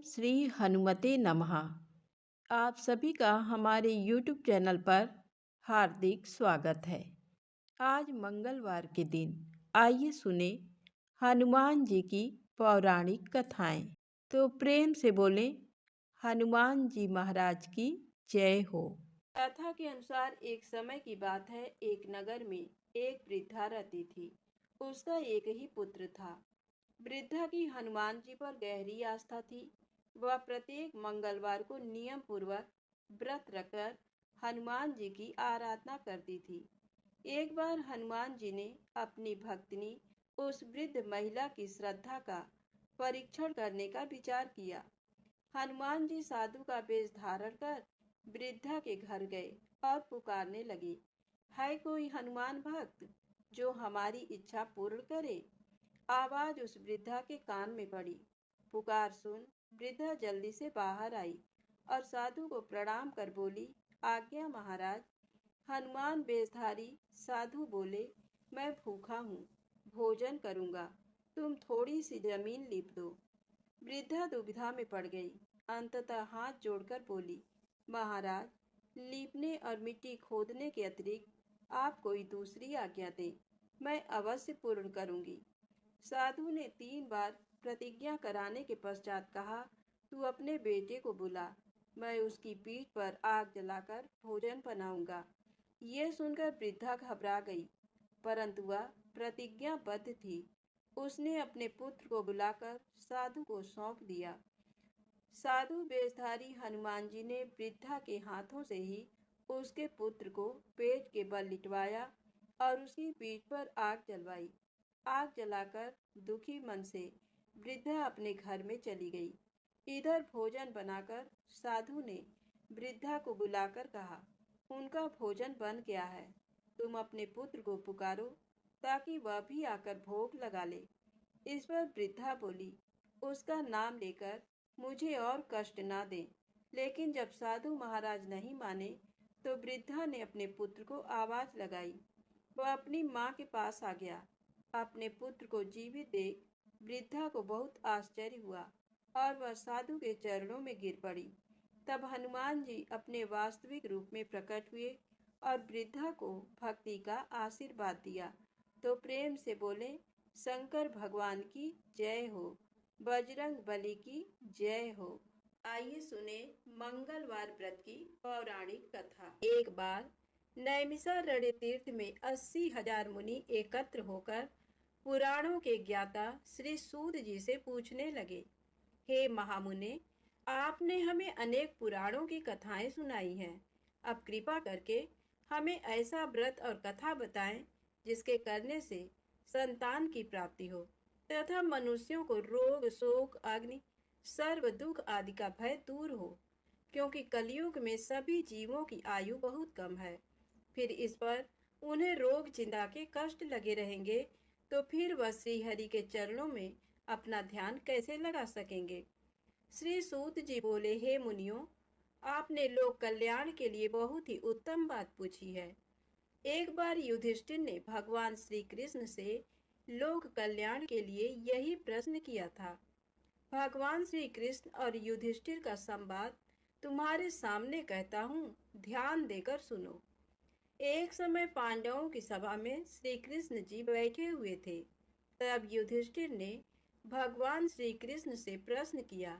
श्री हनुमते नमः। आप सभी का हमारे YouTube चैनल पर हार्दिक स्वागत है। आज मंगलवार के दिन आइए सुने हनुमान जी की पौराणिक कथाएं। तो प्रेम से बोलें हनुमान जी महाराज की जय हो। कथा के अनुसार एक समय की बात है, एक नगर में एक वृद्धा रहती थी। उसका एक ही पुत्र था। वृद्धा की हनुमान जी पर गहरी आस्था थी। वह प्रत्येक मंगलवार को नियम पूर्वक व्रत रखकर हनुमान जी की आराधना करती थी। एक बार हनुमान जी ने अपनी भक्तिनी उस वृद्ध महिला की श्रद्धा का परीक्षण करने का विचार किया। हनुमान जी साधु का वेश धारण कर वृद्धा के घर गए और पुकारने लगे, है कोई हनुमान भक्त जो हमारी इच्छा पूर्ण करे? आवाज उस वृद्धा के कान में पड़ी। पुकार सुन वृद्धा जल्दी से बाहर आई और साधु को प्रणाम कर बोली, आज्ञा महाराज। हनुमान वेशधारी साधु बोले, मैं भूखा हूँ, भोजन करूँगा, तुम थोड़ी सी जमीन लीप दो। वृद्धा दुविधा में पड़ गई। अंततः हाथ जोड़कर बोली, महाराज, लीपने और मिट्टी खोदने के अतिरिक्त आप कोई दूसरी आज्ञा दें, मैं अवश्य पूर्ण करूँगी। साधु ने 3 बार प्रतिज्ञा कराने के पश्चात कहा, तू अपने बेटे को बुला, मैं उसकी पीठ पर आग जलाकर भोजन बनाऊंगा। ये सुनकर वृद्धा घबरा गई, परंतु वह प्रतिज्ञाबद्ध थी। उसने अपने पुत्र को बुलाकर साधु को सौंप दिया। साधु वेशधारी हनुमान जी ने वृद्धा के हाथों से ही उसके पुत्र को पेट के बल लिटवाया और उसकी पीठ पर आग जलवाई। आग जलाकर दुखी मन से वृद्धा अपने घर में चली गई। इधर भोजन बनाकर साधु ने वृद्धा को बुलाकर कहा, उनका भोजन बन गया है, तुम अपने पुत्र को पुकारो ताकि वह भी आकर भोग लगा ले। इस पर वृद्धा बोली, उसका नाम लेकर मुझे और कष्ट ना दें। लेकिन जब साधु महाराज नहीं माने तो वृद्धा ने अपने पुत्र को आवाज लगाई। वह अपनी माँ के पास आ गया। अपने पुत्र को जीवित देख वृद्धा को बहुत आश्चर्य हुआ और वह साधु के चरणों में गिर पड़ी। तब हनुमान जी अपने वास्तविक रूप में प्रकट हुए और वृद्धा को भक्ति का आशीर्वाद दिया। तो प्रेम से बोले, शंकर भगवान की जय हो, बजरंग बली की जय हो। आइए सुने मंगलवार व्रत की पौराणिक कथा। एक बार नैमिषारण्य तीर्थ में 80,000 मुनि एकत्र होकर पुराणों के ज्ञाता श्री सूत जी से पूछने लगे, हे महामुने, आपने हमें अनेक पुराणों की कथाएं सुनाई हैं। अब कृपा करके हमें ऐसा व्रत और कथा बताएं जिसके करने से संतान की प्राप्ति हो तथा मनुष्यों को रोग, शोक, अग्नि, सर्व दुख आदि का भय दूर हो, क्योंकि कलयुग में सभी जीवों की आयु बहुत कम है। फिर इस पर उन्हें रोग चिंता के कष्ट लगे रहेंगे तो फिर वह श्री हरि के चरणों में अपना ध्यान कैसे लगा सकेंगे। श्री सूत जी बोले, हे मुनियों, आपने लोक कल्याण के लिए बहुत ही उत्तम बात पूछी है। एक बार युधिष्ठिर ने भगवान श्री कृष्ण से लोक कल्याण के लिए यही प्रश्न किया था। भगवान श्री कृष्ण और युधिष्ठिर का संवाद तुम्हारे सामने कहता हूँ, ध्यान देकर सुनो। एक समय पांडवों की सभा में श्री कृष्ण जी बैठे हुए थे। तब युधिष्ठिर ने भगवान श्री कृष्ण से प्रश्न किया,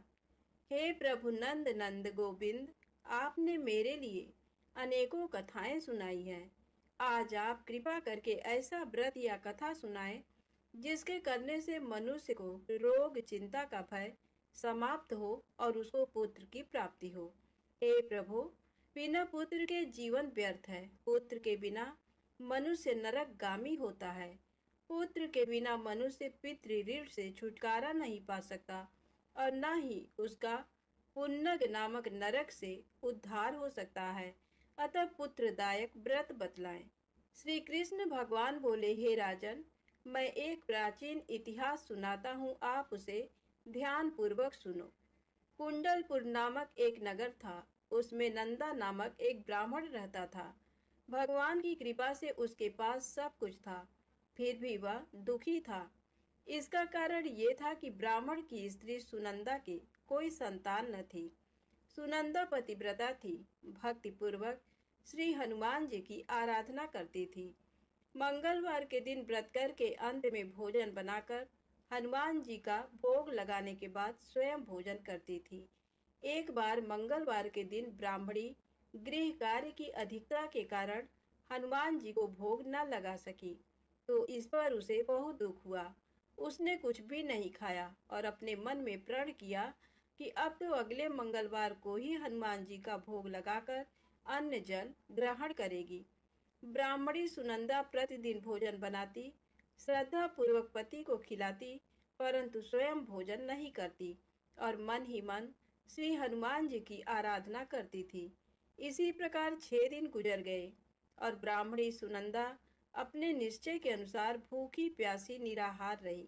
हे प्रभु नंद नंद गोविंद, आपने मेरे लिए अनेकों कथाएं सुनाई हैं। आज आप कृपा करके ऐसा व्रत या कथा सुनाएं जिसके करने से मनुष्य को रोग चिंता का भय समाप्त हो और उसको पुत्र की प्राप्ति हो। हे प्रभु, बिना पुत्र के जीवन व्यर्थ है। पुत्र के बिना मनुष्य नरकगामी होता है। पुत्र के बिना मनुष्य पितृ ऋण से छुटकारा नहीं पा सकता और न ही उसका पुन्नग नामक नरक से उद्धार हो सकता है। अतः पुत्रदायक व्रत बतलाएं। श्री कृष्ण भगवान बोले, हे राजन, मैं एक प्राचीन इतिहास सुनाता हूँ, आप उसे ध्यान पूर्वक सुनो। कुंडलपुर नामक एक नगर था। उसमें नंदा नामक एक ब्राह्मण रहता था। भगवान की कृपा से उसके पास सब कुछ था, फिर भी वह दुखी था। इसका कारण ये था कि ब्राह्मण की स्त्री सुनंदा के कोई संतान न थी। सुनंदा पतिव्रता थी, भक्तिपूर्वक श्री हनुमान जी की आराधना करती थी। मंगलवार के दिन व्रत करके अंत में भोजन बनाकर हनुमान जी का भोग लगाने के बाद स्वयं भोजन करती थी। एक बार मंगलवार के दिन ब्राह्मणी गृह कार्य की अधिकता के कारण हनुमान जी को भोग न लगा सकी, तो इस पर उसे बहुत दुख हुआ। उसने कुछ भी नहीं खाया और अपने मन में प्रण किया कि अब तो अगले मंगलवार को ही हनुमान जी का भोग लगाकर अन्न जल ग्रहण करेगी। ब्राह्मणी सुनंदा प्रतिदिन भोजन बनाती, श्रद्धा पूर्वक पति को खिलाती, परंतु स्वयं भोजन नहीं करती और मन ही मन श्री हनुमान जी की आराधना करती थी। इसी प्रकार 6 दिन गुजर गए और ब्राह्मणी सुनंदा अपने निश्चय के अनुसार भूखी प्यासी निराहार रही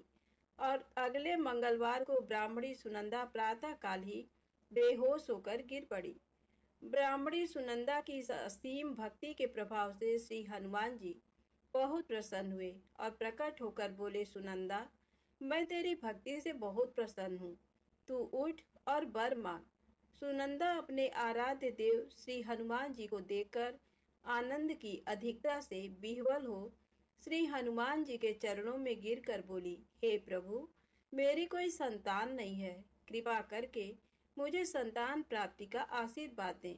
और अगले मंगलवार को ब्राह्मणी सुनंदा प्रातः काल ही बेहोश होकर गिर पड़ी। ब्राह्मणी सुनंदा की इस असीम भक्ति के प्रभाव से श्री हनुमान जी बहुत प्रसन्न हुए और प्रकट होकर बोले, सुनंदा, मैं तेरी भक्ति से बहुत प्रसन्न हूँ, तू उठ और वर मांग। सुनंदा अपने आराध्य देव श्री हनुमान जी को देखकर आनंद की अधिकता से विह्वल हो श्री हनुमान जी के चरणों में गिरकर बोली, हे प्रभु, मेरी कोई संतान नहीं है, कृपा करके मुझे संतान प्राप्ति का आशीर्वाद दें,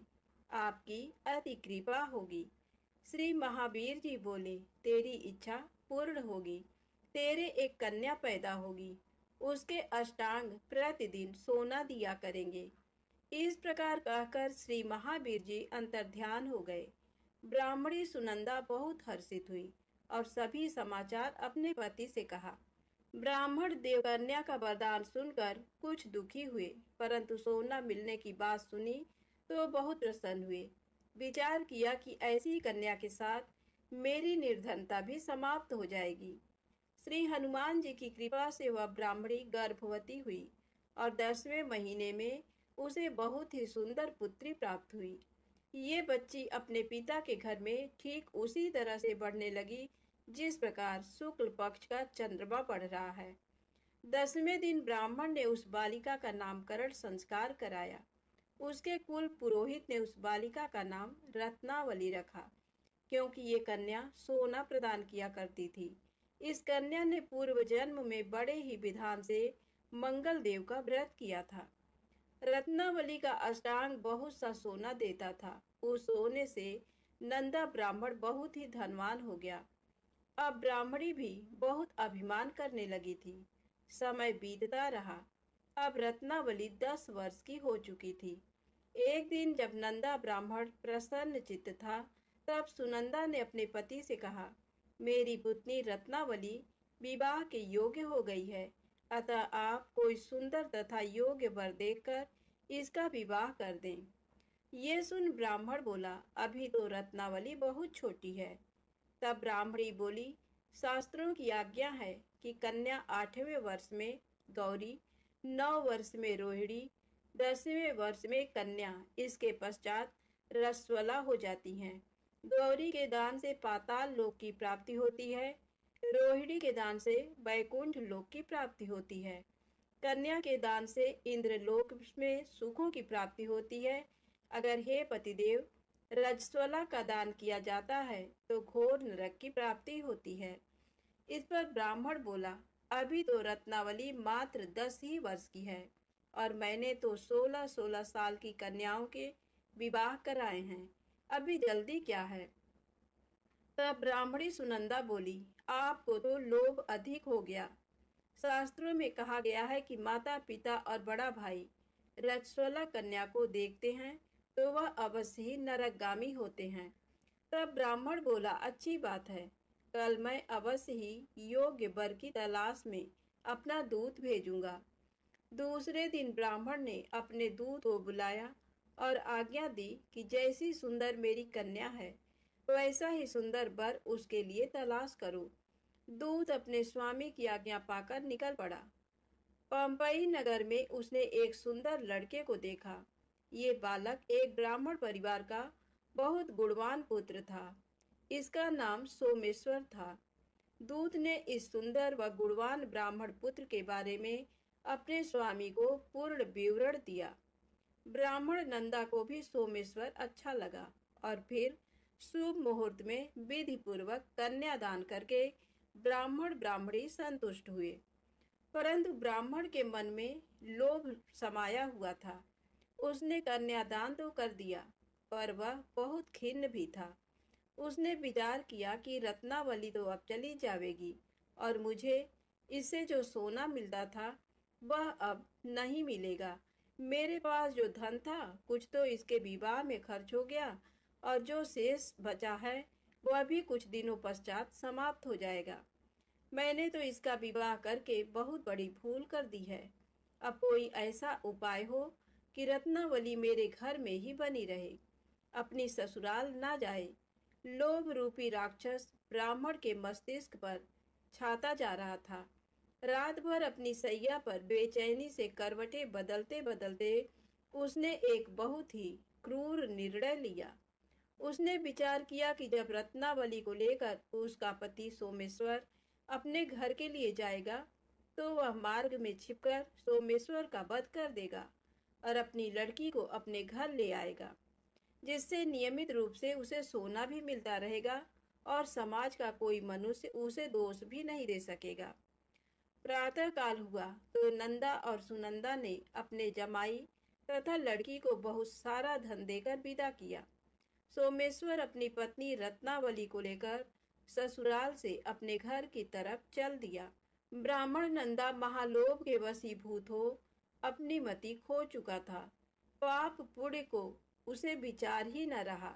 आपकी अति कृपा होगी। श्री महावीर जी बोले, तेरी इच्छा पूर्ण होगी, तेरे एक कन्या पैदा होगी, उसके अष्टांग प्रतिदिन सोना दिया करेंगे। इस प्रकार कहकर श्री महावीर जी अंतर्ध्यान हो गए। ब्राह्मणी सुनंदा बहुत हर्षित हुई और सभी समाचार अपने पति से कहा। ब्राह्मण देव कन्या का वरदान सुनकर कुछ दुखी हुए, परंतु सोना मिलने की बात सुनी तो बहुत प्रसन्न हुए। विचार किया कि ऐसी कन्या के साथ मेरी निर्धनता भी समाप्त हो जाएगी। श्री हनुमान जी की कृपा से वह ब्राह्मणी गर्भवती हुई और 10वें महीने में उसे बहुत ही सुंदर पुत्री प्राप्त हुई। ये बच्ची अपने पिता के घर में ठीक उसी तरह से बढ़ने लगी जिस प्रकार शुक्ल पक्ष का चंद्रमा बढ़ रहा है। 10वें दिन ब्राह्मण ने उस बालिका का नामकरण संस्कार कराया। उसके कुल पुरोहित ने उस बालिका का नाम रत्नावली रखा, क्योंकि ये कन्या सोना प्रदान किया करती थी। इस कन्या ने पूर्व जन्म में बड़े ही विधान से मंगल देव का व्रत किया था। रत्नावली का अष्टांग बहुत सा सोना देता था। उस सोने से नंदा ब्राह्मण बहुत ही धनवान हो गया। अब ब्राह्मणी भी बहुत अभिमान करने लगी थी। समय बीतता रहा। अब रत्नावली 10 वर्ष की हो चुकी थी। एक दिन जब नंदा ब्राह्मण प्रसन्न चित्त था, तब सुनंदा ने अपने पति से कहा, मेरी पुत्री रत्नावली विवाह के योग्य हो गई है, अतः आप कोई सुंदर तथा योग्य वर देखकर इसका विवाह कर दें। ये सुन ब्राह्मण बोला, अभी तो रत्नावली बहुत छोटी है। तब ब्राह्मणी बोली, शास्त्रों की आज्ञा है कि कन्या 8वें वर्ष में गौरी, 9 वर्ष में रोहिणी, 10वें वर्ष में कन्या, इसके पश्चात रस्वला हो जाती हैं। गौरी के दान से पाताल लोक की प्राप्ति होती है, रोहिणी के दान से वैकुंठ लोक की प्राप्ति होती है, कन्या के दान से इंद्रलोक में सुखों की प्राप्ति होती है। अगर हे पतिदेव रजस्वला का दान किया जाता है तो घोर नरक की प्राप्ति होती है। इस पर ब्राह्मण बोला, अभी तो रत्नावली मात्र 10 ही वर्ष की है और मैंने तो 16-16 साल की कन्याओं के विवाह कराए हैं, अभी जल्दी क्या है। तब ब्राह्मणी सुनंदा बोली, आपको तो लोभ अधिक हो गया। शास्त्रों में कहा गया है कि माता पिता और बड़ा भाई रजस्वला कन्या को देखते हैं तो वह अवश्य ही नरकगामी होते हैं। तब ब्राह्मण बोला, अच्छी बात है, कल मैं अवश्य ही योग्य वर की तलाश में अपना दूत भेजूंगा। दूसरे दिन ब्राह्मण ने अपने दूत को बुलाया और आज्ञा दी कि जैसी सुंदर मेरी कन्या है वैसा ही सुंदर वर उसके लिए तलाश करो। दूत अपने स्वामी की आज्ञा पाकर निकल पड़ा। पंपई नगर में उसने एक सुंदर लड़के को देखा। ये बालक एक ब्राह्मण परिवार का बहुत गुणवान पुत्र था। इसका नाम सोमेश्वर था। दूत ने इस सुंदर व गुणवान ब्राह्मण पुत्र के बारे में अपने स्वामी को पूर्ण विवरण दिया। ब्राह्मण नंदा को भी सोमेश्वर अच्छा लगा और फिर शुभ मुहूर्त में विधि पूर्वक कन्यादान करके ब्राह्मण ब्राह्मणी संतुष्ट हुए। परंतु ब्राह्मण के मन में लोभ समाया हुआ था। उसने कन्यादान तो कर दिया, पर वह बहुत खिन्न भी था। उसने विचार किया कि रत्नावली तो अब चली जाएगी और मुझे इससे जो सोना मिलता था वह अब नहीं मिलेगा। मेरे पास जो धन था कुछ तो इसके विवाह में खर्च हो गया और जो शेष बचा है वह भी कुछ दिनों पश्चात समाप्त हो जाएगा। मैंने तो इसका विवाह करके बहुत बड़ी भूल कर दी है। अब कोई ऐसा उपाय हो कि रत्नावली मेरे घर में ही बनी रहे, अपनी ससुराल ना जाए। लोभ रूपी राक्षस ब्राह्मण के मस्तिष्क पर छाता जा रहा था। रात भर अपनी सैया पर बेचैनी से करवटें बदलते बदलते उसने एक बहुत ही क्रूर निर्णय लिया। उसने विचार किया कि जब रत्नावली को लेकर उसका पति सोमेश्वर अपने घर के लिए जाएगा तो वह मार्ग में छिपकर सोमेश्वर का वध कर देगा और अपनी लड़की को अपने घर ले आएगा, जिससे नियमित रूप से उसे सोना भी मिलता रहेगा और समाज का कोई मनुष्य उसे दोष भी नहीं दे सकेगा। प्रातः काल हुआ तो नंदा और सुनंदा ने अपने जमाई तथा लड़की को बहुत सारा धन देकर विदा किया। सोमेश्वर अपनी पत्नी रत्नावली को लेकर ससुराल से अपने घर की तरफ चल दिया। ब्राह्मण नंदा महालोभ के वशीभूत हो अपनी मति खो चुका था। पाप पुण्य को उसे विचार ही न रहा।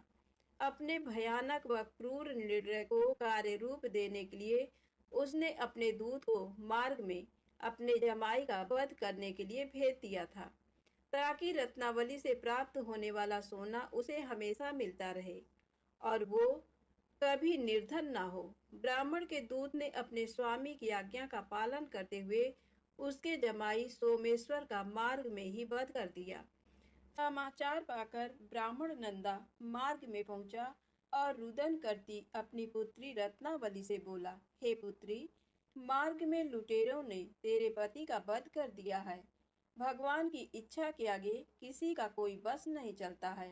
अपने भयानक व क्रूर निर्णय को कार्य रूप देने के लिए उसने अपने दूत को मार्ग में अपने जमाई का वध करने के लिए भेज दिया था, ताकि रत्नावली से प्राप्त होने वाला सोना उसे हमेशा मिलता रहे और वो कभी निर्धन ना हो। ब्राह्मण के दूत ने अपने स्वामी की आज्ञा का पालन करते हुए उसके जमाई सोमेश्वर का मार्ग में ही वध कर दिया। समाचार पाकर ब्राह्मण नंदा मार्ग में पहुंचा और रुदन करती अपनी पुत्री रत्नावली से बोला, हे पुत्री, मार्ग में लुटेरों ने तेरे पति का वध कर दिया है। भगवान की इच्छा के आगे किसी का कोई बस नहीं चलता है।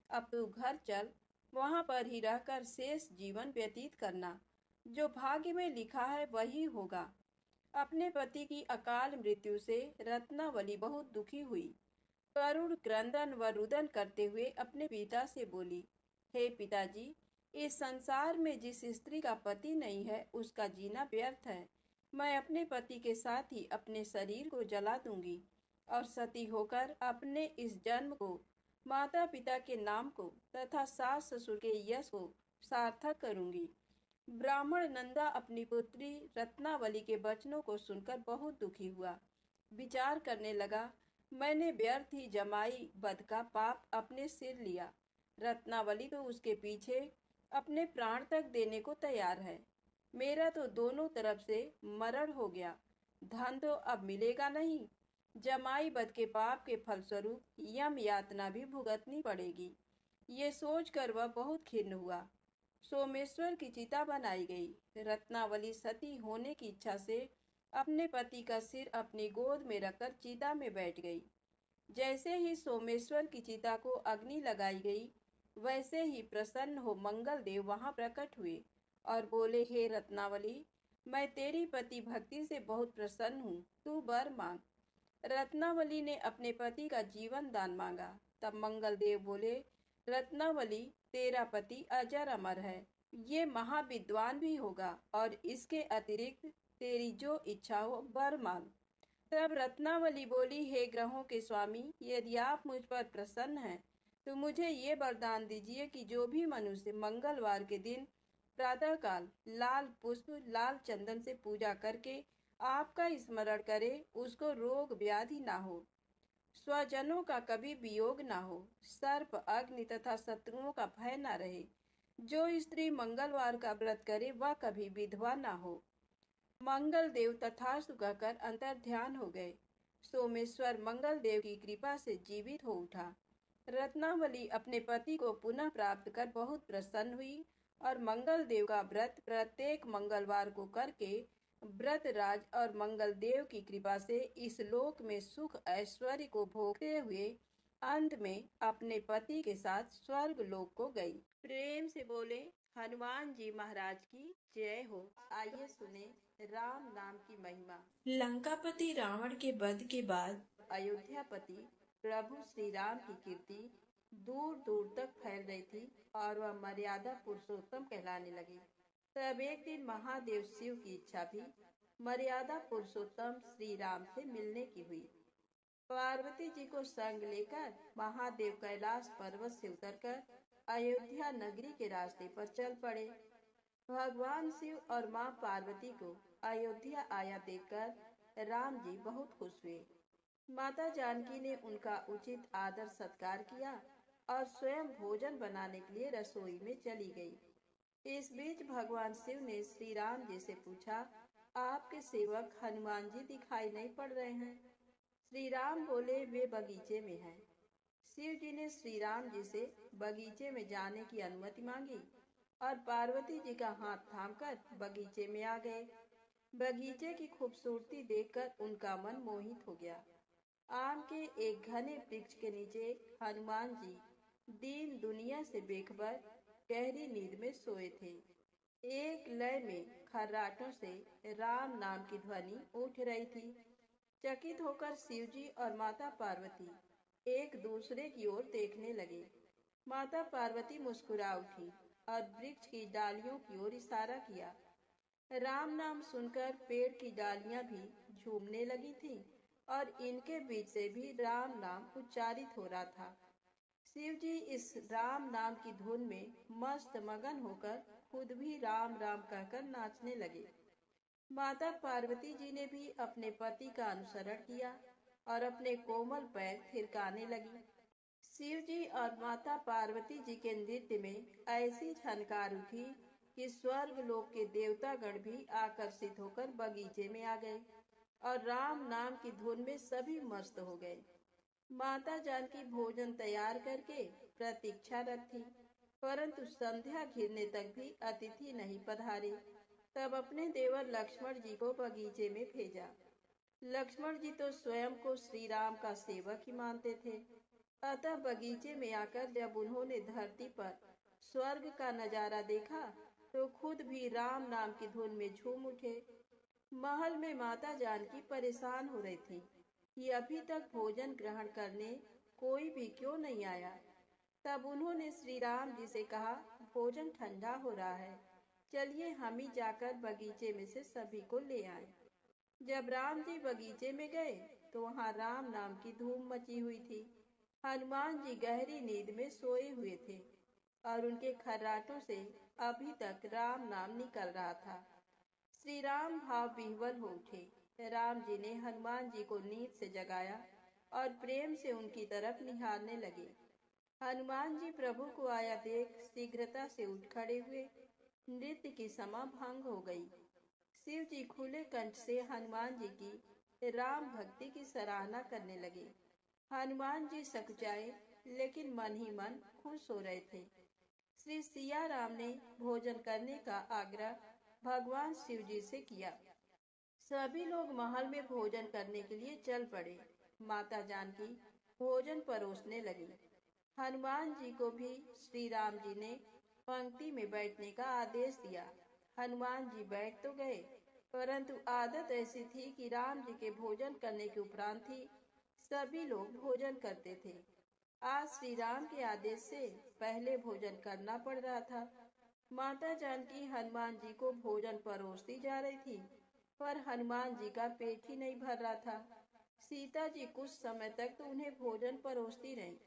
अब तू घर चल, वहां पर ही रहकर शेष जीवन व्यतीत करना। जो भाग्य में लिखा है वही होगा। अपने पति की अकाल मृत्यु से रत्नावली बहुत दुखी हुई। करुण क्रंदन व रुदन करते हुए अपने पिता से बोली, हे पिताजी, इस संसार में जिस स्त्री का पति नहीं है उसका जीना व्यर्थ है। मैं अपने पति के साथ ही अपने शरीर को जला दूंगी और सती होकर अपने इस जन्म को, माता पिता के नाम को तथा सास ससुर के यश को सार्थक करूंगी। ब्राह्मण नंदा अपनी पुत्री रत्नावली के वचनों को सुनकर बहुत दुखी हुआ। विचार करने लगा, मैंने व्यर्थ ही जमाई वध का पाप अपने सिर लिया। रत्नावली तो उसके पीछे अपने प्राण तक देने को तैयार है। मेरा तो दोनों तरफ से मरण हो गया। धन तो अब मिलेगा नहीं। जमाई वध के पाप के फलस्वरूप यम यातना भी भुगतनी पड़ेगी। ये सोचकर वह बहुत खिन्न हुआ। सोमेश्वर की चिता बनाई गई। रत्नावली सती होने की इच्छा से अपने पति का सिर अपनी गोद में रखकर चिता में बैठ गई। जैसे ही सोमेश्वर की चिता को अग्नि लगाई गई, वैसे ही प्रसन्न हो मंगल देव वहां प्रकट हुए और बोले, हे रत्नावली, मैं तेरी पति भक्ति से बहुत प्रसन्न हूँ, तू वर मांग। रत्नावली ने अपने पति का जीवन दान मांगा। तब मंगल देव बोले, रत्नावली, तेरा पति अजर अमर है, ये महाविद्वान भी होगा और इसके अतिरिक्त तेरी जो इच्छा हो वर मांग। तब रत्नावली बोली, हे ग्रहों के स्वामी, यदि आप मुझ पर प्रसन्न हैं तो मुझे ये वरदान दीजिए कि जो भी मनुष्य मंगलवार के दिन प्रातःकाल लाल पुष्प लाल चंदन से पूजा करके आपका स्मरण करे, उसको रोग व्याधि ना हो, स्वजनों का कभी वियोग ना हो, सर्प अग्नि तथा शत्रुओं का भय ना रहे। जो स्त्री मंगलवार का व्रत करे वह कभी विधवा ना हो। मंगल देव तथास्तु कहकर अंतर ध्यान हो गए। सोमेश्वर मंगल देव की कृपा से जीवित हो उठा। रत्नावली अपने पति को पुनः प्राप्त कर बहुत प्रसन्न हुई और मंगल देव का व्रत प्रत्येक मंगलवार को करके व्रत राज और मंगल देव की कृपा से इस लोक में सुख ऐश्वर्य को भोगते हुए अंत में अपने पति के साथ स्वर्ग लोक को गई। प्रेम से बोले हनुमान जी महाराज की जय हो। आइए सुने राम नाम की महिमा। लंकापति रावण के वध के बाद अयोध्यापति प्रभु श्री राम की कीर्ति दूर दूर तक फैल रही थी और वह मर्यादा पुरुषोत्तम कहलाने लगे। तब एक दिन महादेव शिव की इच्छा भी मर्यादा पुरुषोत्तम श्री राम से मिलने की हुई। पार्वती जी को संग लेकर महादेव कैलाश पर्वत से उतरकर अयोध्या नगरी के रास्ते पर चल पड़े। भगवान शिव और माँ पार्वती को अयोध्या आया देखकर राम जी बहुत खुश हुए। माता जानकी ने उनका उचित आदर सत्कार किया और स्वयं भोजन बनाने के लिए रसोई में चली गई। इस बीच भगवान शिव ने श्री राम जी से पूछा, आपके सेवक हनुमान जी दिखाई नहीं पड़ रहे हैं। श्री राम बोले, वे बगीचे में हैं। शिव जी ने श्री राम जी से बगीचे में जाने की अनुमति मांगी और पार्वती जी का हाथ थामकर बगीचे में आ गए। बगीचे की खूबसूरती देखकर उनका मन मोहित हो गया। आम के एक घने वृक्ष के नीचे हनुमान जी दीन दुनिया से बेखबर गहरी नींद में सोए थे। एक लय में खर्राटों से राम नाम की ध्वनि उठ रही थी। चकित होकर शिवजी और माता पार्वती एक दूसरे की ओर देखने लगे। माता पार्वती मुस्कुरा उठी और वृक्ष की डालियों की ओर इशारा किया। राम नाम सुनकर पेड़ की डालियां भी झूमने लगी थीं और इनके बीच से भी राम नाम उच्चारित हो रहा था। शिव जी इस राम नाम की धुन में मस्त मगन होकर खुद भी राम राम कहकर नाचने लगे। माता पार्वती जी ने भी अपने पति का अनुसरण किया और अपने कोमल पैर थिरकाने लगी। शिव जी और माता पार्वती जी के नृत्य में ऐसी झनकार उठी कि स्वर्ग लोक के देवतागण भी आकर्षित होकर बगीचे में आ गए और राम नाम की धुन में सभी मस्त हो गए। माता जानकी भोजन तैयार करके प्रतीक्षारत थी, परंतु संध्या घिरने तक भी अतिथि नहीं पधारे। तब अपने देवर लक्ष्मण जी को बगीचे में भेजा। लक्ष्मण जी तो स्वयं को श्री राम का सेवक ही मानते थे, अतः बगीचे में आकर जब उन्होंने धरती पर स्वर्ग का नजारा देखा तो खुद भी राम नाम की धुन में झूम उठे। महल में माता जानकी परेशान हो रही थी कि अभी तक भोजन ग्रहण करने कोई भी क्यों नहीं आया। तब उन्होंने श्री राम जी से कहा, भोजन ठंडा हो रहा है, चलिए हम ही जाकर बगीचे में से सभी को ले आए। जब राम जी बगीचे में गए तो वहाँ राम नाम की धूम मची हुई थी। हनुमान जी गहरी नींद में सोए हुए थे और उनके खर्राटों से अभी तक राम नाम निकल रहा था। श्री राम भाव विह्वल हो उठे। राम जी ने हनुमान जी को नींद से जगाया और प्रेम से उनकी तरफ निहारने लगे। हनुमान जी प्रभु को आया देख शीघ्रता से उठ खड़े हुए। नृत्य की समा भंग हो गई। शिव जी खुले कंठ से हनुमान जी की राम भक्ति की सराहना करने लगे। हनुमान जी सकुचाए लेकिन मन ही मन खुश हो रहे थे। श्री सिया राम ने भोजन करने का आग्रह भगवान शिव जी से किया। सभी लोग महल में भोजन करने के लिए चल पड़े। माता जानकी भोजन परोसने लगी। हनुमान जी को भी श्री राम जी ने पंक्ति में बैठने का आदेश दिया। हनुमान जी बैठ तो गए, परंतु आदत ऐसी थी कि राम जी के भोजन करने के उपरांत ही सभी लोग भोजन करते थे। आज श्री राम के आदेश से पहले भोजन करना पड़ रहा था। माता जानकी हनुमान जी को भोजन परोसती जा रही थी, पर हनुमान जी का पेट ही नहीं भर रहा था। सीता जी कुछ समय तक तो उन्हें भोजन परोसती रहीं,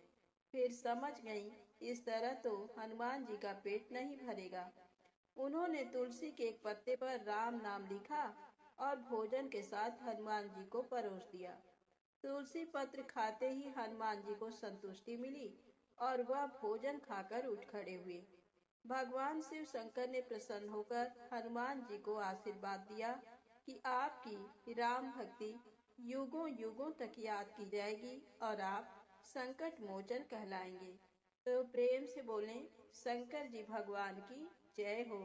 फिर समझ गईं इस तरह तो हनुमान जी का पेट नहीं भरेगा। उन्होंने तुलसी के एक पत्ते पर राम नाम लिखा और भोजन के साथ हनुमान जी को परोस दिया। तुलसी पत्र खाते ही हनुमान जी को संतुष्टि मिली और वह भोजन खाकर उठ खड़े हुए। भगवान शिव शंकर ने प्रसन्न होकर हनुमान जी को आशीर्वाद दिया कि आपकी राम भक्ति युगों युगों तक याद की जाएगी और आप संकट मोचन कहलाएंगे। तो प्रेम से बोलें शंकर जी भगवान की जय हो।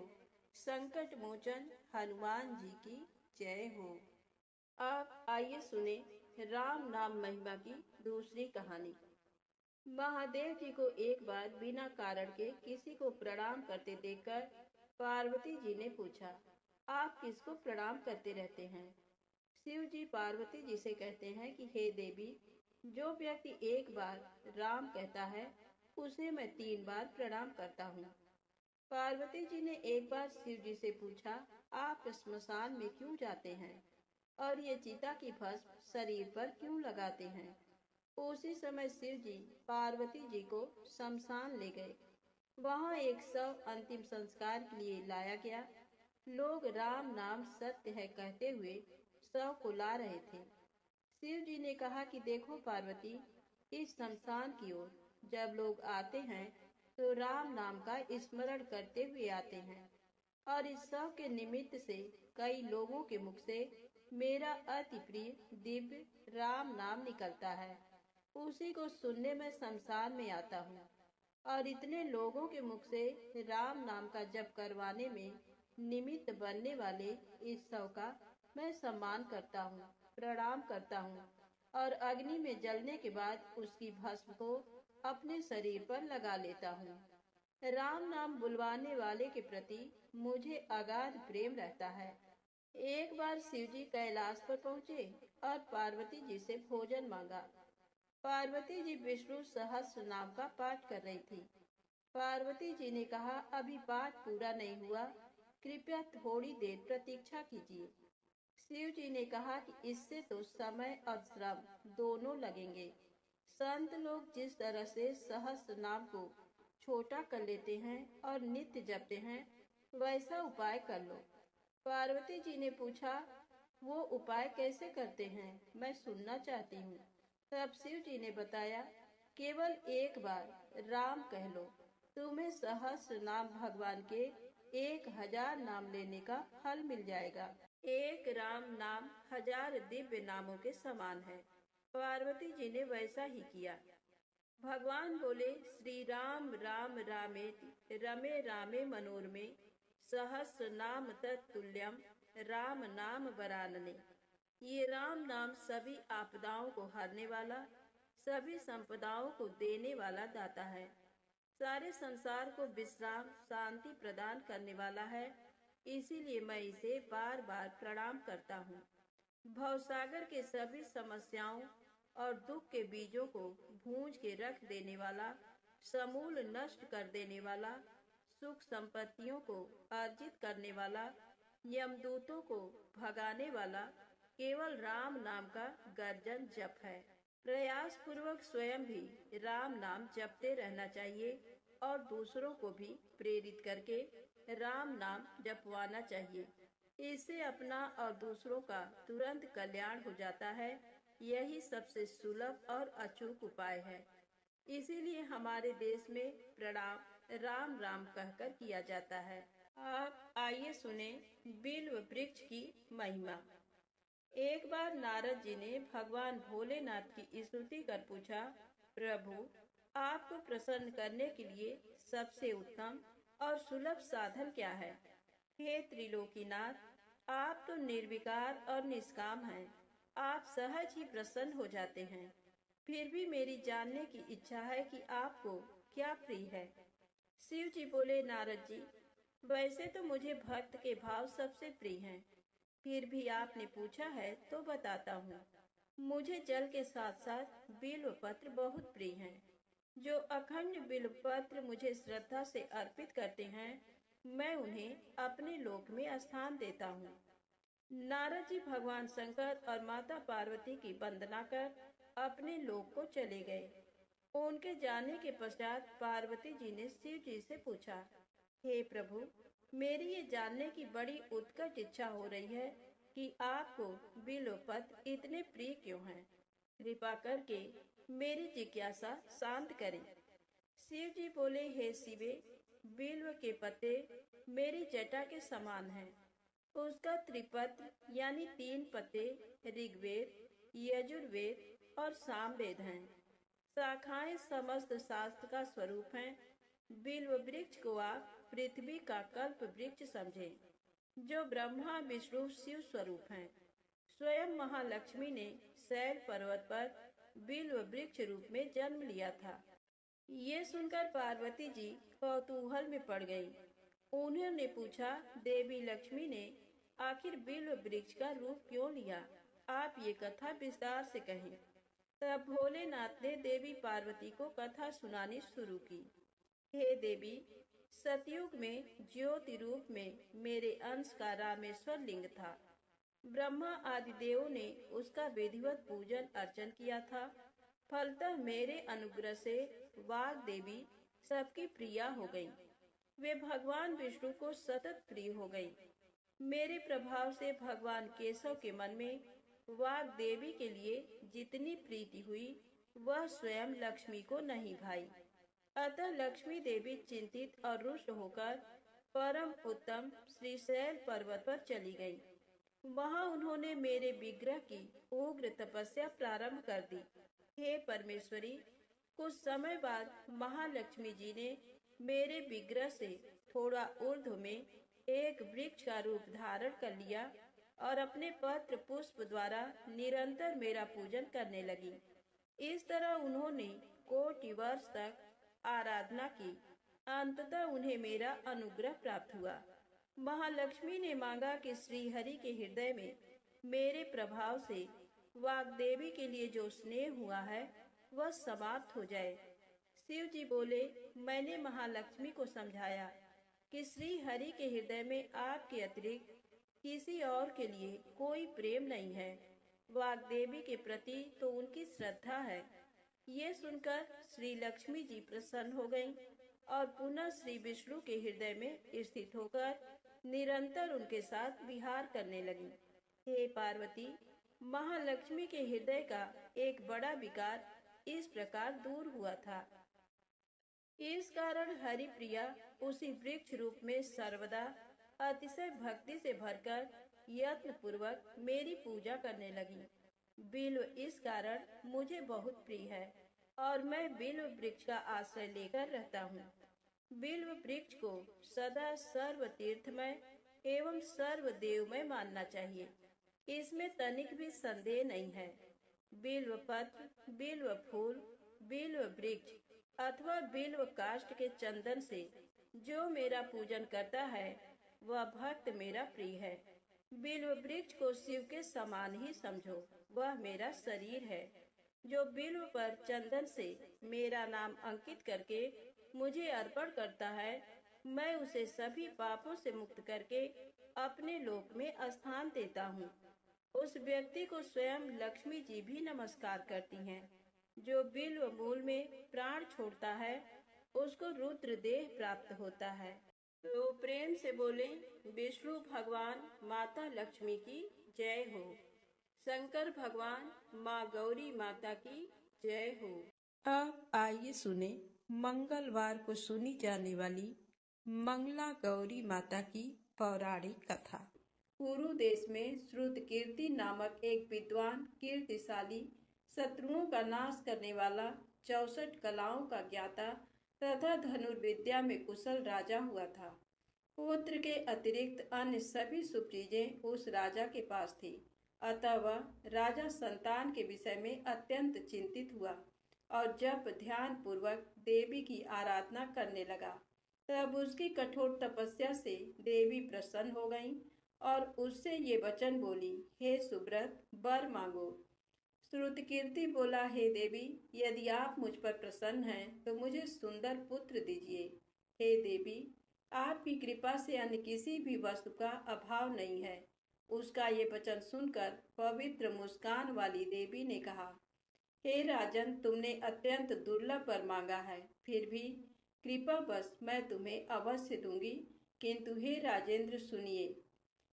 संकट मोचन हनुमान जी की जय हो। अब आइए सुने राम नाम महिमा की दूसरी कहानी। महादेव जी को एक बार बिना कारण के किसी को प्रणाम करते देखकर पार्वती जी ने पूछा, आप किसको प्रणाम करते रहते हैं? शिव जी पार्वती जी से कहते हैं कि हे देवी, जो व्यक्ति एक बार राम कहता है उसे मैं 3 बार प्रणाम करता हूँ। पार्वती जी ने एक बार शिव जी से पूछा, आप स्मशान में क्यों जाते हैं और ये चिता की भस्म शरीर पर क्यों लगाते हैं? उसी समय शिव जी पार्वती जी को शमशान ले गए। वहां एक शव अंतिम संस्कार के लिए लाया गया। लोग राम नाम सत्य है कहते हुए शव को ला रहे थे। शिव जी ने कहा कि देखो पार्वती, इस शमशान की ओर जब लोग आते हैं तो राम नाम का स्मरण करते हुए आते हैं और इस शव के निमित्त से कई लोगों के मुख से मेरा अति प्रिय दिव्य राम नाम निकलता है। उसी को सुनने में शमशान में आता हूँ और इतने लोगों के मुख से राम नाम का जप करवाने में निमित्त बनने वाले इस शव का मैं सम्मान करता हूँ, प्रणाम करता हूँ और अग्नि में जलने के बाद उसकी भस्म को अपने शरीर पर लगा लेता हूँ। राम नाम बुलवाने वाले के प्रति मुझे अगाध प्रेम रहता है। एक बार शिव जी कैलाश पर पहुँचे और पार्वती जी से भोजन मांगा। पार्वती जी विष्णु सहस्त्र नाम का पाठ कर रही थी। पार्वती जी ने कहा, अभी पाठ पूरा नहीं हुआ, कृपया थोड़ी देर प्रतीक्षा कीजिए। शिव जी ने कहा कि इससे तो समय और श्रम दोनों लगेंगे। संत लोग जिस तरह से सहस्त्र नाम को छोटा कर लेते हैं और नित्य जपते हैं, वैसा उपाय कर लो। पार्वती जी ने पूछा, वो उपाय कैसे करते हैं, मैं सुनना चाहती हूँ। तब शिव जी ने बताया, केवल एक बार राम कह लो, तुम्हें सहस्त्र नाम भगवान के 1000 नाम लेने का फल मिल जाएगा। एक राम नाम 1000 दिव्य नामों के समान है। पार्वती जी ने वैसा ही किया। भगवान बोले, श्री राम राम रामेति रमे रामे मनोरमे सहस्र नाम तत्तुल्यम राम नाम वरानने। ये राम नाम सभी आपदाओं को हरने वाला, सभी संपदाओं को देने वाला दाता है। सारे संसार को विश्राम शांति प्रदान करने वाला है। इसीलिए मैं इसे बार बार प्रणाम करता हूँ। भवसागर के सभी समस्याओं और दुख के बीजों को भूंज के रख देने वाला, समूल नष्ट कर देने वाला, सुख संपत्तियों को अर्जित करने वाला, यमदूतों को भगाने वाला केवल राम नाम का गर्जन जप है। प्रयास पूर्वक स्वयं भी राम नाम जपते रहना चाहिए और दूसरों को भी प्रेरित करके राम नाम जपवाना चाहिए। इससे अपना और दूसरों का तुरंत कल्याण हो जाता है। यही सबसे सुलभ और अचूक उपाय है। इसीलिए हमारे देश में प्रणाम राम राम कहकर किया जाता है। आप आइए सुने बिल्व वृक्ष की महिमा। एक बार नारद जी ने भगवान भोलेनाथ की स्तुति कर पूछा, प्रभु, आपको प्रसन्न करने के लिए सबसे उत्तम और सुलभ साधन क्या है? हे त्रिलोकीनाथ, आप तो निर्विकार और निष्काम हैं। आप सहज ही प्रसन्न हो जाते हैं। फिर भी मेरी जानने की इच्छा है कि आपको क्या प्रिय है। शिव जी बोले, नारद जी, वैसे तो मुझे भक्त के भाव सबसे प्रिय हैं। फिर भी आपने पूछा है तो बताता हूँ। मुझे जल के साथ साथ बिल्व पत्र बहुत प्रिय हैं। जो अखंड बिल्व पत्र मुझे श्रद्धा से अर्पित करते हैं, मैं उन्हें अपने लोक में स्थान देता हूँ। नारद जी भगवान शंकर और माता पार्वती की वंदना कर अपने लोक को चले गए। उनके जाने के पश्चात पार्वती जी ने शिव जी से पूछा, हे प्रभु, मेरी ये जानने की बड़ी उत्कट इच्छा हो रही है कि आपको बिल्व पत्र इतने प्रिय क्यों हैं। कृपा करके मेरी जिज्ञासा शांत करें। शिव जी बोले, हे शिवे, बिल्व के पत्ते मेरी जटा के समान हैं। उसका त्रिपत्र यानी 3 पत्ते ऋग्वेद, यजुर्वेद और सामवेद हैं। शाखाएं समस्त शास्त्र का स्वरूप हैं। बिल्व वृक्ष को आप पृथ्वी का कल्प वृक्ष समझें, जो ब्रह्मा विष्णु शिव स्वरूप हैं। स्वयं महालक्ष्मी ने शैल पर्वत पर बिल्व वृक्ष रूप में जन्म लिया था। ये सुनकर पार्वती जी कौतूहल में पड़ गईं। उन्होंने पूछा, देवी लक्ष्मी ने आखिर बिल्व वृक्ष का रूप क्यों लिया? आप ये कथा विस्तार से कहें। तब भोलेनाथ ने देवी पार्वती को कथा सुनानी शुरू की। हे देवी, सतयुग में ज्योति रूप में मेरे अंश का रामेश्वर लिंग था। ब्रह्मा आदि देवों ने उसका विधिवत पूजन अर्चन किया था। फलतः मेरे अनुग्रह से वाग देवी सबकी प्रिया हो गई। वे भगवान विष्णु को सतत प्रिय हो गई। मेरे प्रभाव से भगवान केशव के मन में वाग देवी के लिए जितनी प्रीति हुई, वह स्वयं लक्ष्मी को नहीं भाई। अतः लक्ष्मी देवी चिंतित और रुष्ट होकर परम उत्तम श्रीशैल पर्वत पर चली गई। वहां उन्होंने मेरे विग्रह की उग्र तपस्या प्रारंभ कर दी। हे परमेश्वरी, कुछ समय बाद महालक्ष्मी जी ने मेरे विग्रह से थोड़ा ऊर्ध्व में एक वृक्ष का रूप धारण कर लिया और अपने पत्र पुष्प द्वारा निरंतर मेरा पूजन करने लगी। इस तरह उन्होंने कोटि वर्ष तक आराधना की। अंततः उन्हें मेरा अनुग्रह प्राप्त हुआ। महालक्ष्मी ने मांगा कि श्री हरि के हृदय में मेरे प्रभाव से वाग्देवी के लिए जो स्नेह हुआ है वह समाप्त हो जाए। शिव जी बोले, मैंने महालक्ष्मी को समझाया कि श्री हरि के हृदय में आपके अतिरिक्त किसी और के लिए कोई प्रेम नहीं है। वाग्देवी के प्रति तो उनकी श्रद्धा है। ये सुनकर श्री लक्ष्मी जी प्रसन्न हो गईं और पुनः श्री विष्णु के हृदय में स्थित होकर निरंतर उनके साथ विहार करने लगी। हे पार्वती, महालक्ष्मी के हृदय का एक बड़ा विकार इस प्रकार दूर हुआ था। इस कारण हरिप्रिया उसी वृक्ष रूप में सर्वदा अतिशय भक्ति से भरकर यत्न पूर्वक मेरी पूजा करने लगी। बिल्व इस कारण मुझे बहुत प्रिय है और मैं बिल्व वृक्ष का आश्रय लेकर रहता हूँ। बिल्व वृक्ष को सदा सर्व तीर्थमय एवं सर्व देवमय मानना चाहिए, इसमें तनिक भी संदेह नहीं है। बिल्व पत्र, बिल्व फूल, बिल्व वृक्ष अथवा बिल्व काष्ठ के चंदन से जो मेरा पूजन करता है वह भक्त मेरा प्रिय है। बिल्व वृक्ष को शिव के समान ही समझो, वह मेरा शरीर है। जो बिल्व पर चंदन से मेरा नाम अंकित करके मुझे अर्पण करता है, मैं उसे सभी पापों से मुक्त करके अपने लोक में स्थान देता हूँ। उस व्यक्ति को स्वयं लक्ष्मी जी भी नमस्कार करती हैं। जो बिल्व मूल में प्राण छोड़ता है उसको रुद्र देह प्राप्त होता है। तो प्रेम से बोले, विष्णु भगवान माता लक्ष्मी की जय हो। शंकर भगवान माँ गौरी माता की जय हो। अब आइए सुने मंगलवार को सुनी जाने वाली मंगला गौरी माता की पौराणिक कथा। कुरु देश में श्रुतकीर्ति नामक एक विद्वान, कीर्तिशाली, शत्रुओं का नाश करने वाला, 64 कलाओं का ज्ञाता तथा धनुर्विद्या में कुशल राजा हुआ था। पुत्र के अतिरिक्त अन्य सभी शुभ चीजें उस राजा के पास थी। अतः वह राजा संतान के विषय में अत्यंत चिंतित हुआ और जब ध्यान पूर्वक देवी की आराधना करने लगा, तब उसकी कठोर तपस्या से देवी प्रसन्न हो गईं और उससे ये वचन बोली, हे सुब्रत, वर मांगो। श्रुतकीर्ति बोला, हे देवी, यदि आप मुझ पर प्रसन्न हैं तो मुझे सुंदर पुत्र दीजिए। हे देवी, आपकी कृपा से अन्य किसी भी वस्तु का अभाव नहीं है। उसका ये वचन सुनकर पवित्र मुस्कान वाली देवी ने कहा, हे राजन, तुमने अत्यंत दुर्लभ वर मांगा है, फिर भी कृपावश मैं तुम्हें अवश्य दूंगी। किंतु हे राजेंद्र, सुनिए,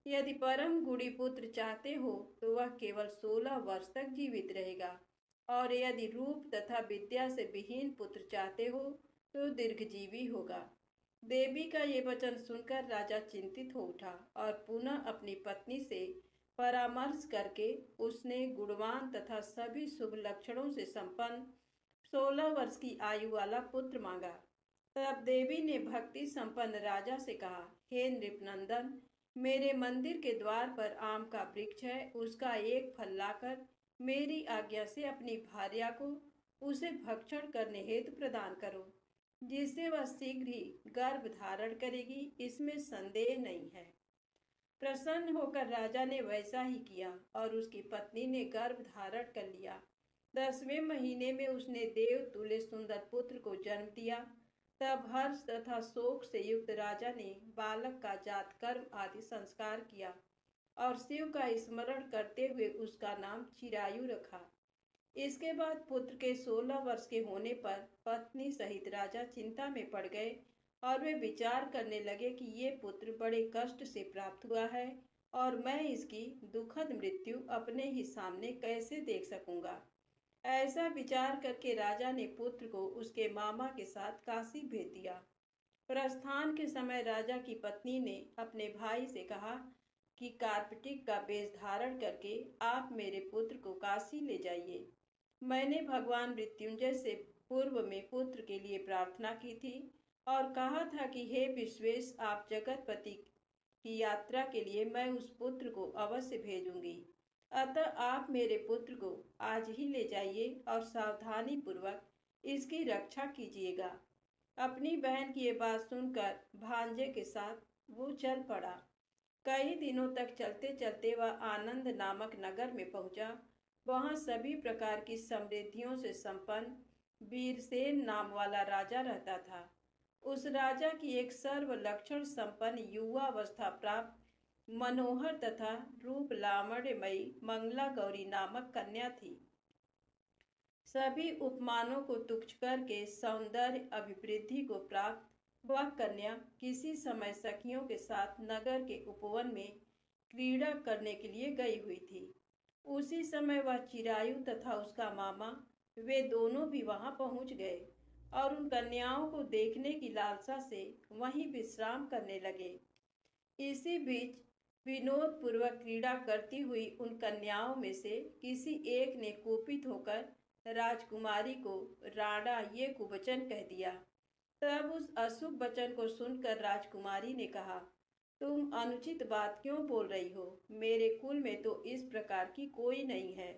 यदि परम गुणी पुत्र चाहते हो तो वह केवल 16 वर्ष तक जीवित रहेगा, और यदि रूप तथा विद्या से विहीन पुत्र चाहते हो तो दीर्घजीवी होगा। देवी का ये वचन सुनकर राजा चिंतित हो उठा और पुनः अपनी पत्नी से परामर्श करके उसने गुणवान तथा सभी शुभ लक्षणों से संपन्न 16 वर्ष की आयु वाला पुत्र मांगा। तब देवी ने भक्ति संपन्न राजा से कहा, हे नृपनंदन, मेरे मंदिर के द्वार पर आम का वृक्ष है, उसका एक फल लाकर मेरी आज्ञा से अपनी भार्या को उसे भक्षण करने हेतु प्रदान करो, जिससे वह शीघ्र ही गर्भ धारण करेगी, इसमें संदेह नहीं है। प्रसन्न होकर राजा ने वैसा ही किया और उसकी पत्नी ने गर्भ धारण कर लिया। 10वें महीने में उसने देव तुल्य सुंदर पुत्र को जन्म दिया। तब हर्ष तथा शोक से युक्त राजा ने बालक का जात कर्म आदि संस्कार किया और शिव का स्मरण करते हुए उसका नाम चिरायु रखा। इसके बाद पुत्र के 16 वर्ष के होने पर पत्नी सहित राजा चिंता में पड़ गए और वे विचार करने लगे कि ये पुत्र बड़े कष्ट से प्राप्त हुआ है और मैं इसकी दुखद मृत्यु अपने ही सामने कैसे देख सकूंगा। ऐसा विचार करके राजा ने पुत्र को उसके मामा के साथ काशी भेज दिया। प्रस्थान के समय राजा की पत्नी ने अपने भाई से कहा कि कार्पटिक का वेश धारण करके आप मेरे पुत्र को काशी ले जाइए। मैंने भगवान मृत्युंजय से पूर्व में पुत्र के लिए प्रार्थना की थी और कहा था कि हे विश्वेश, आप जगतपति की यात्रा के लिए मैं उस पुत्र को अवश्य भेजूंगी। अतः आप मेरे पुत्र को आज ही ले जाइए और सावधानी पूर्वक इसकी रक्षा कीजिएगा। अपनी बहन की ये बात सुनकर भांजे के साथ वो चल पड़ा। कई दिनों तक चलते चलते वह आनंद नामक नगर में पहुंचा। वहां सभी प्रकार की समृद्धियों से संपन्न वीरसेन नाम वाला राजा रहता था। उस राजा की एक सर्वलक्षण संपन्न युवावस्था प्राप्त मनोहर तथा रूप लावण्यमयी मंगला गौरी नामक कन्या थी। सभी उपमानों को तुच्छ करके सौंदर्य अभिवृद्धि को प्राप्त वह कन्या किसी समय सखियों के साथ नगर के उपवन में क्रीड़ा करने के लिए गई हुई थी। उसी समय वह चिरायु तथा उसका मामा वे दोनों भी वहां पहुंच गए और उन कन्याओं को देखने की लालसा से वहीं विश्राम करने लगे। इसी बीच विनोद पूर्वक क्रीड़ा करती हुई उन कन्याओं में से किसी एक ने कुपित होकर राजकुमारी को राणा ये कुवचन कह दिया। तब उस अशुभ वचन को सुनकर राजकुमारी ने कहा, तुम अनुचित बात क्यों बोल रही हो? मेरे कुल में तो इस प्रकार की कोई नहीं है।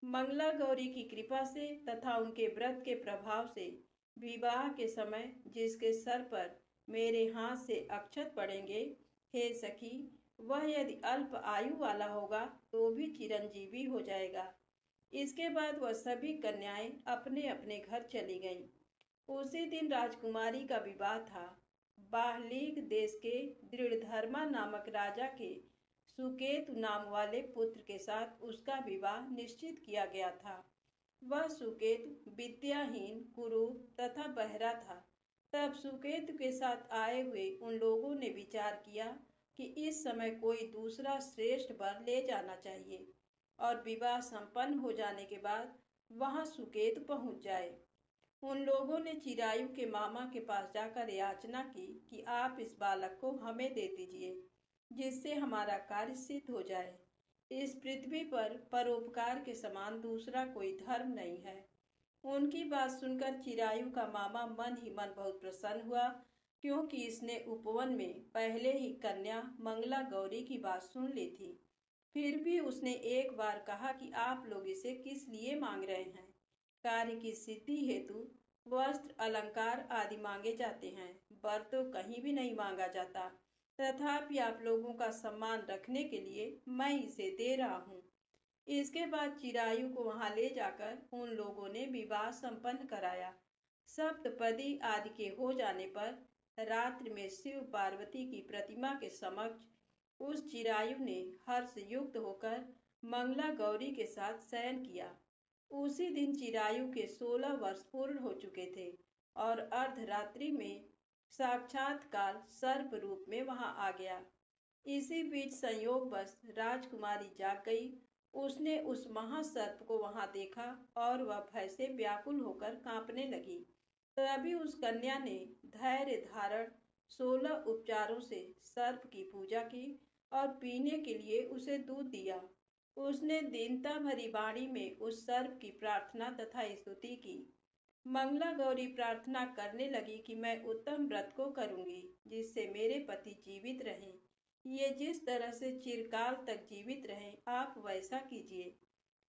मंगला गौरी की कृपा से तथा उनके व्रत के प्रभाव से विवाह के समय जिसके सर पर मेरे हाथ से अक्षत पड़ेंगे, हे सखी, वह यदि अल्प आयु वाला होगा तो भी चिरंजीवी हो जाएगा। इसके बाद वह सभी कन्याएं अपने अपने घर चली गईं। उसी दिन राजकुमारी का विवाह था। बाहलीक देश के दृढ़धर्मा नामक राजा के सुकेतु नाम वाले पुत्र के साथ उसका विवाह निश्चित किया गया था। वह सुकेतु विद्याहीन, कुरूप तथा बहरा था। तब सुकेतु के साथ आए हुए उन लोगों ने विचार किया कि इस समय कोई दूसरा श्रेष्ठ वर ले जाना चाहिए और विवाह संपन्न हो जाने के बाद वहां सुकेतु पहुंच जाए। उन लोगों ने चिरायु के मामा के पास जाकर याचना की कि आप इस बालक को हमें दे दीजिए, जिससे हमारा कार्य सिद्ध हो जाए। इस पृथ्वी पर परोपकार के समान दूसरा कोई धर्म नहीं है। उनकी बात सुनकर चिरायु का मामा मन ही मन बहुत प्रसन्न हुआ, क्योंकि इसने उपवन में पहले ही कन्या मंगला गौरी की बात सुन ली थी। फिर भी उसने एक बार कहा कि आप लोग इसे किस लिए मांग रहे हैं? कार्य की सिद्धि हेतु वस्त्र, अलंकार आदि मांगे जाते हैं, वर तो कहीं भी नहीं मांगा जाता। तथापि आप लोगों का सम्मान रखने के लिए मैं इसे दे रहा हूँ। इसके बाद चिरायु को वहां ले जाकर उन लोगों ने विवाह संपन्न कराया। सप्तपदी आदि के हो जाने पर रात्रि में शिव पार्वती की प्रतिमा के समक्ष उस चिरायु ने हर्ष युक्त होकर मंगला गौरी के साथ शयन किया। उसी दिन चिरायु के 16 वर्ष पूर्ण हो चुके थे और अर्धरात्रि में साक्षात्कार सर्प रूप में वहां आ गया। इसी बीच संयोगवश राजकुमारी जाग गई। उसने उस महासर्प को वहां देखा और वह भय से व्याकुल होकर कांपने लगी। तभी उस कन्या ने धैर्य धारण 16 उपचारों से सर्प की पूजा की और पीने के लिए उसे दूध दिया। उसने दीनता भरी वाणी में उस सर्प की प्रार्थना तथा स्तुति की। मंगला गौरी प्रार्थना करने लगी कि मैं उत्तम व्रत को करूंगी जिससे मेरे पति जीवित रहें। ये जिस तरह से चिरकाल तक जीवित रहें, आप वैसा कीजिए।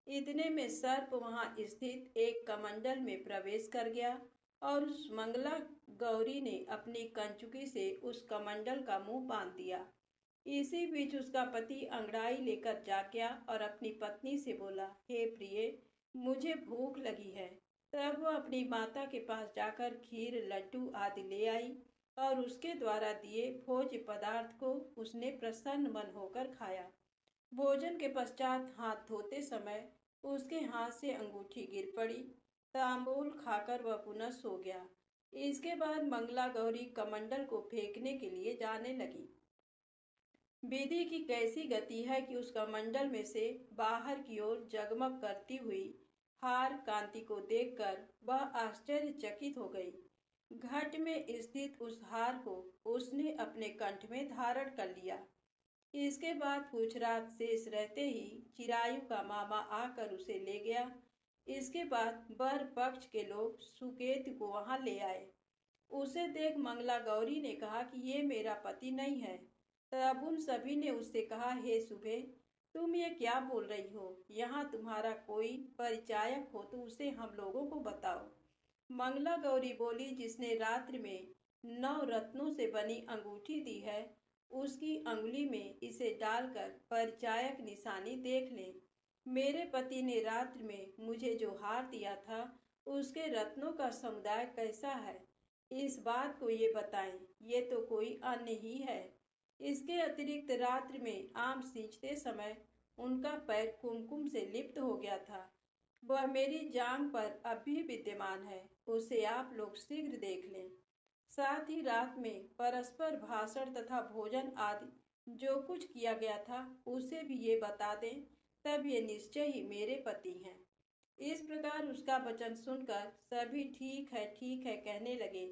इतने में सर्प वहां स्थित एक कमंडल में प्रवेश कर गया और उस मंगला गौरी ने अपनी कंचुकी से उस कमंडल का मुंह बांध दिया। इसी बीच उसका पति अंगड़ाई लेकर जाग गया और अपनी पत्नी से बोला, हे प्रिय, मुझे भूख लगी है। तब वह अपनी माता के पास जाकर खीर, लड्डू आदि ले आई और उसके द्वारा दिए भोज्य पदार्थ को उसने प्रसन्न मन होकर खाया। भोजन के पश्चात हाथ धोते समय उसके हाथ से अंगूठी गिर पड़ी। तांबूल खाकर वह पुनः सो गया। इसके बाद मंगला गौरी कमंडल को फेंकने के लिए जाने लगी। विधि की कैसी गति है कि उस कमंडल में से बाहर की ओर जगमग करती हुई हार कांति को देखकर वह आश्चर्यचकित हो गई। घट में स्थित उस हार को उसने अपने कंठ में धारण कर लिया। इसके बाद कुछ रात शेष रहते ही चिरायु का मामा आकर उसे ले गया। इसके बाद वर पक्ष के लोग सुकेतु को वहां ले आए। उसे देख मंगला गौरी ने कहा कि ये मेरा पति नहीं है। तब उन सभी ने उससे कहा, हे सुबे, तुम ये क्या बोल रही हो? यहाँ तुम्हारा कोई परिचायक हो तो उसे हम लोगों को बताओ। मंगला गौरी बोली, जिसने रात्रि में 9 रत्नों से बनी अंगूठी दी है, उसकी अंगुली में इसे डालकर परिचायक निशानी देख लें। मेरे पति ने रात्रि में मुझे जो हार दिया था उसके रत्नों का समुदाय कैसा है, इस बात को ये बताएं। ये तो कोई अन्य ही है। इसके अतिरिक्त रात्रि में आम सींचते समय उनका पैर कुमकुम से लिप्त हो गया था। वह मेरी जांघ पर अब भी विद्यमान है। उसे आप लोग शीघ्र देख लें। साथ ही रात में परस्पर भाषण तथा भोजन आदि जो कुछ किया गया था उसे भी ये बता दें, तब ये निश्चय ही मेरे पति हैं। इस प्रकार उसका वचन सुनकर सभी ठीक है कहने लगे,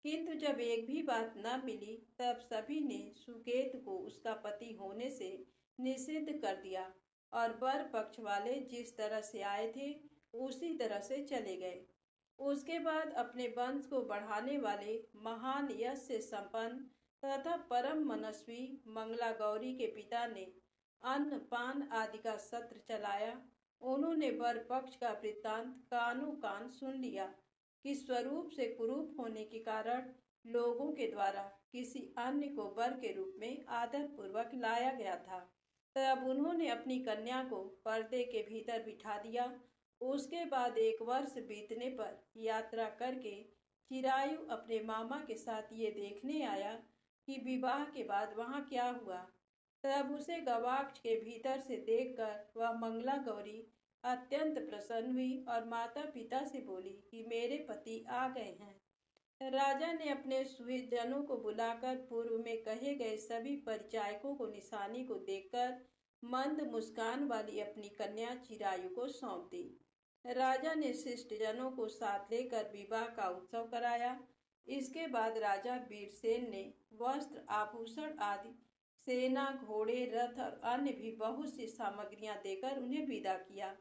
किंतु जब एक भी बात न मिली तब सभी ने सुकेतु को उसका पति होने से निषिद्ध कर दिया और वर पक्ष वाले जिस तरह से आए थे उसी तरह से चले गए। उसके बाद अपने वंश को बढ़ाने वाले महान यश से संपन्न तथा परम मनस्वी मंगला गौरी के पिता ने अन्न पान आदि का सत्र चलाया। उन्होंने वर पक्ष का वृत्तांत कानों कान सुन लिया कि स्वरूप से कुरूप होने के कारण लोगों के द्वारा किसी अन्य को वर के रूप में आदर पूर्वक लाया गया था। तब उन्होंने अपनी कन्या को पर्दे के भीतर बिठा दिया। उसके बाद 1 वर्ष बीतने पर यात्रा करके चिरायु अपने मामा के साथ ये देखने आया कि विवाह के बाद वहाँ क्या हुआ। तब उसे गवाक्ष के भीतर से देखकर वह मंगला गौरी अत्यंत प्रसन्न हुई और माता पिता से बोली कि मेरे पति आ गए हैं। राजा ने अपने सुहृदजनों को बुलाकर पूर्व में कहे गए सभी परिचायकों को निशानी को देखकर मंद मुस्कान वाली अपनी कन्या चिरायु को सौंप दी। राजा ने शिष्टजनों को साथ लेकर विवाह का उत्सव कराया। इसके बाद राजा वीरसेन ने वस्त्र, आभूषण आदि, सेना, घोड़े, रथ और अन्य भी बहुत सी सामग्रियां देकर उन्हें विदा किया।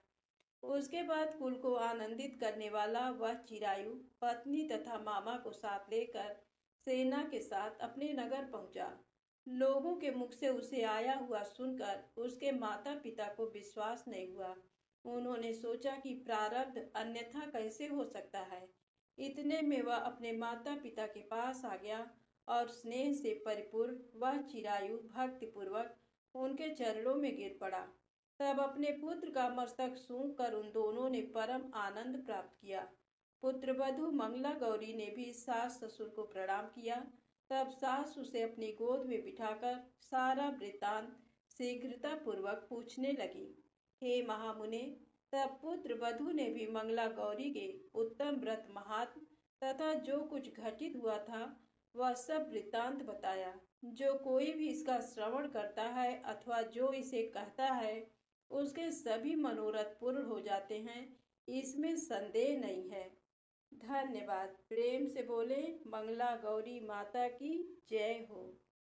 उसके बाद कुल को आनंदित करने वाला वह चिरायु पत्नी तथा मामा को साथ लेकर सेना के साथ अपने नगर पहुंचा। लोगों के मुख से उसे आया हुआ सुनकर उसके माता पिता को विश्वास नहीं हुआ। उन्होंने सोचा कि प्रारब्ध अन्यथा कैसे हो सकता है। इतने में वह अपने माता पिता के पास आ गया और स्नेह से परिपूर्ण वह चिरायु भक्तिपूर्वक उनके चरणों में गिर पड़ा। तब अपने पुत्र का मस्तक सूंघ कर उन दोनों ने परम आनंद प्राप्त किया। पुत्रवधू मंगला गौरी ने भी सास ससुर को प्रणाम किया। तब सास उसे अपनी गोद में बिठाकर सारा वृत्तांत शीघ्रता पूर्वक पूछने लगी। हे महामुने, तब पुत्र वधू ने भी मंगला गौरी के उत्तम व्रत महात्म तथा जो कुछ घटित हुआ था वह सब वृत्तांत बताया। जो कोई भी इसका श्रवण करता है अथवा जो इसे कहता है उसके सभी मनोरथ पूर्ण हो जाते हैं, इसमें संदेह नहीं है। धन्यवाद। प्रेम से बोले मंगला गौरी माता की जय हो।